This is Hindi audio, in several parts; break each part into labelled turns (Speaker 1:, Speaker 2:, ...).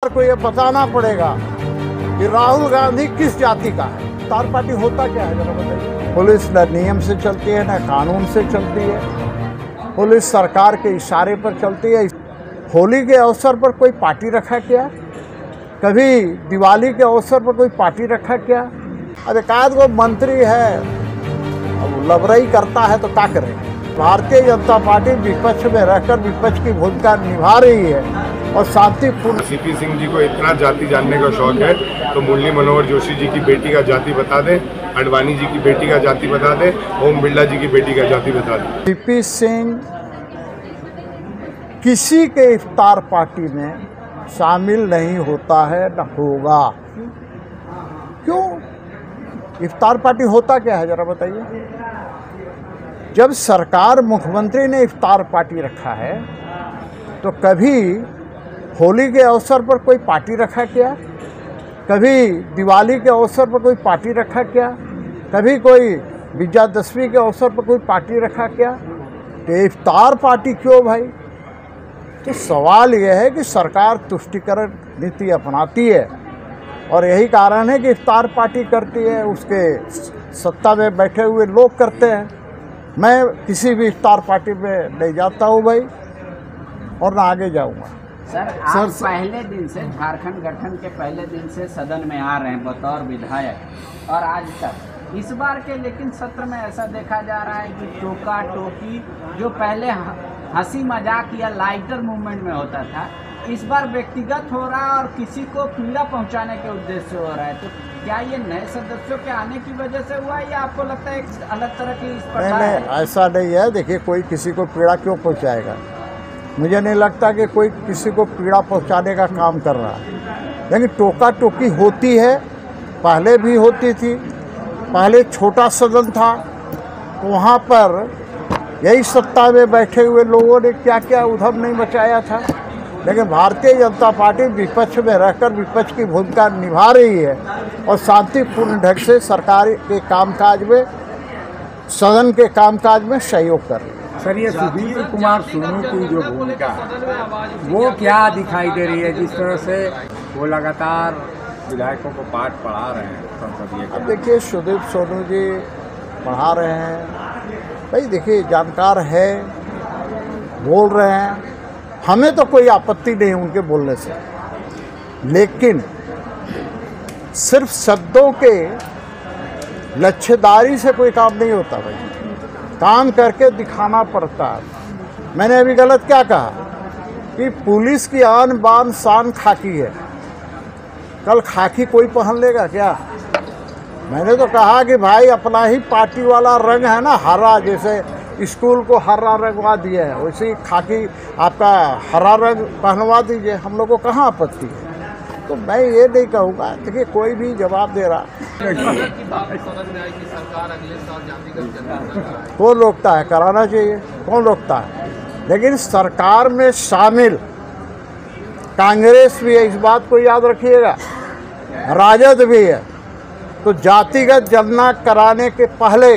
Speaker 1: को ये बताना पड़ेगा कि राहुल गांधी किस जाति का है। इफ्तार पार्टी होता क्या है जरा बताइए। पुलिस न नियम से चलती है, न कानून से चलती है। पुलिस सरकार के इशारे पर चलती है। होली के अवसर पर कोई पार्टी रखा क्या? कभी दिवाली के अवसर पर कोई पार्टी रखा क्या? अब एकाध वो मंत्री है, अब लबरई करता है तो क्या करें। भारतीय जनता पार्टी विपक्ष में रहकर विपक्ष की भूमिका निभा रही है और शांतिपूर्ण।
Speaker 2: सीपी सिंह जी को इतना जाति जानने का शौक है तो मुरली मनोहर जोशी जी की बेटी का जाति बता दें, अडवाणी जी की बेटी का जाति बता दें, ओम बिरला जी की बेटी का जाति बता दें।
Speaker 1: सीपी सिंह किसी के इफ्तार पार्टी में शामिल नहीं होता है, न होगा। क्यों? इफ्तार पार्टी होता क्या है जरा बताइए। जब सरकार मुख्यमंत्री ने इफ्तार पार्टी रखा है तो कभी होली के अवसर पर कोई पार्टी रखा क्या? कभी दिवाली के अवसर पर कोई पार्टी रखा क्या? कभी कोई विजयादशमी के अवसर पर कोई पार्टी रखा क्या? तो इफ्तार पार्टी क्यों भाई? तो सवाल यह है कि सरकार तुष्टिकरण नीति अपनाती है और यही कारण है कि इफ्तार पार्टी करती है, उसके सत्ता में बैठे हुए लोग करते हैं। मैं किसी भी इफ्तार पार्टी में नहीं जाता हूँ भाई और ना आगे जाऊँगा।
Speaker 3: सर, आप पहले दिन से झारखंड गठन के पहले दिन से सदन में आ रहे हैं बतौर विधायक और आज तक इस बार के लेकिन सत्र में ऐसा देखा जा रहा है कि टोका टोकी जो पहले हंसी मजाक या लाइटर मूवमेंट में होता था, इस बार व्यक्तिगत हो रहा है और किसी को पीड़ा पहुंचाने के उद्देश्य से हो रहा है। तो क्या ये नए सदस्यों के आने की वजह से हुआ है या आपको लगता है एक अलग तरह की इस पर?
Speaker 1: नहीं, ऐसा नहीं है। देखिए, कोई किसी को पीड़ा क्यों पहुंचाएगा? मुझे नहीं लगता कि कोई किसी को पीड़ा पहुंचाने का काम कर रहा है। लेकिन टोका टोकी होती है, पहले भी होती थी। पहले छोटा सदन था तो वहाँ पर यही सत्ता में बैठे हुए लोगों ने क्या क्या उधम नहीं मचाया था। लेकिन भारतीय जनता पार्टी विपक्ष में रहकर विपक्ष की भूमिका निभा रही है और शांतिपूर्ण ढंग से सरकार के कामकाज में, सदन के कामकाज में सहयोग कर रही है।
Speaker 4: सर, ये सुधीर कुमार सोनू की जो भूमिका है वो क्या दिखाई दे रही है, जिस तरह से वो लगातार विधायकों को पाठ पढ़ा रहे हैं संसदीय?
Speaker 1: अब देखिए, सुधीर सोनू जी पढ़ा रहे हैं भाई। देखिए, जानकार है, बोल रहे हैं, हमें तो कोई आपत्ति नहीं है उनके बोलने से। लेकिन सिर्फ शब्दों के लच्छेदारी से कोई काम नहीं होता भाई, काम करके दिखाना पड़ता है। मैंने अभी गलत क्या कहा कि पुलिस की आन बान शान खाकी है। कल खाकी कोई पहन लेगा क्या? मैंने तो कहा कि भाई अपना ही पार्टी वाला रंग है ना, हरा, जैसे स्कूल को हरा रंगवा दिया है वैसे ही खाकी आपका हरा रंग पहनवा दीजिए, हम लोग को कहाँ आपत्ति है। तो मैं ये नहीं कहूँगा। देखिए, कोई भी जवाब दे रहा, कौन रोकता है? कराना चाहिए, कौन रोकता है? लेकिन सरकार में शामिल कांग्रेस भी है, इस बात को याद रखिएगा, राजद भी है। तो जातिगत जनगणना कराने के पहले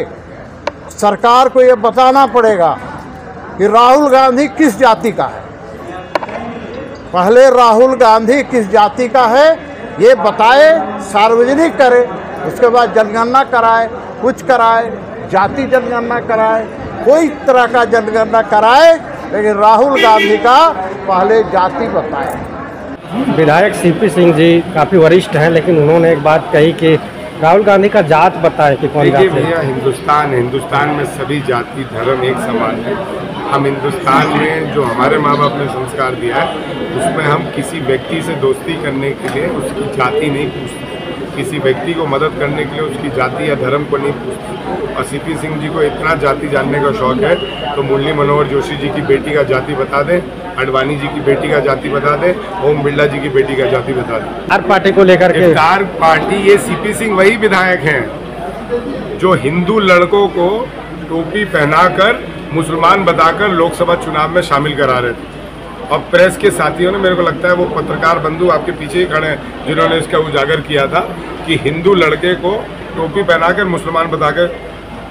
Speaker 1: सरकार को ये बताना पड़ेगा कि राहुल गांधी किस जाति का है। पहले राहुल गांधी किस जाति का है ये बताए, सार्वजनिक करे, उसके बाद जनगणना कराए, कुछ कराए, जाति जनगणना कराए, कोई तरह का जनगणना कराए, लेकिन राहुल गांधी का पहले जाति बताए।
Speaker 5: विधायक सीपी सिंह जी काफ़ी वरिष्ठ हैं, लेकिन उन्होंने एक बात कही कि राहुल गांधी का जात बताएं कि कौन जात है।
Speaker 2: भैया, हिंदुस्तान में सभी जाति धर्म एक समान है। हम हिंदुस्तान में जो हमारे माँ बाप ने संस्कार दिया है उसमें हम किसी व्यक्ति से दोस्ती करने के लिए उसकी जाति नहीं पूछते, किसी व्यक्ति को मदद करने के लिए उसकी जाति या धर्म को नहीं पूछते। और सीपी सिंह जी को इतना जाति जानने का शौक है तो मुरली मनोहर जोशी जी की बेटी का जाति बता दें, अडवाणी जी की बेटी का जाति बता दें, ओम बिरला जी की बेटी का जाति बता दें।
Speaker 5: हर पार्टी को लेकर के
Speaker 2: इफ्तार पार्टी, ये सीपी सिंह वही विधायक हैं जो हिंदू लड़कों को टोपी पहनाकर मुसलमान बताकर लोकसभा चुनाव में शामिल करा रहे थे। और प्रेस के साथियों ने, मेरे को लगता है वो पत्रकार बंधु आपके पीछे ही खड़े हैं जिन्होंने इसका उजागर किया था कि हिंदू लड़के को टोपी पहनाकर मुसलमान बताकर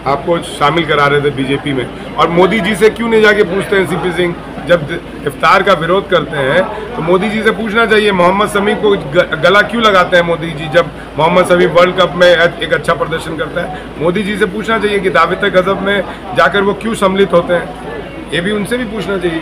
Speaker 2: आपको शामिल करा रहे थे बीजेपी में। और मोदी जी से क्यों नहीं जाके पूछते हैं सीपी सिंह जब इफ्तार का विरोध करते हैं तो मोदी जी से पूछना चाहिए मोहम्मद शमी को गला क्यों लगाते हैं मोदी जी, जब मोहम्मद शमी वर्ल्ड कप में एक अच्छा प्रदर्शन करता है। मोदी जी से पूछना चाहिए कि दावत गज़ब में जाकर वो क्यों सम्मिलित होते हैं, ये भी उनसे भी पूछना चाहिए।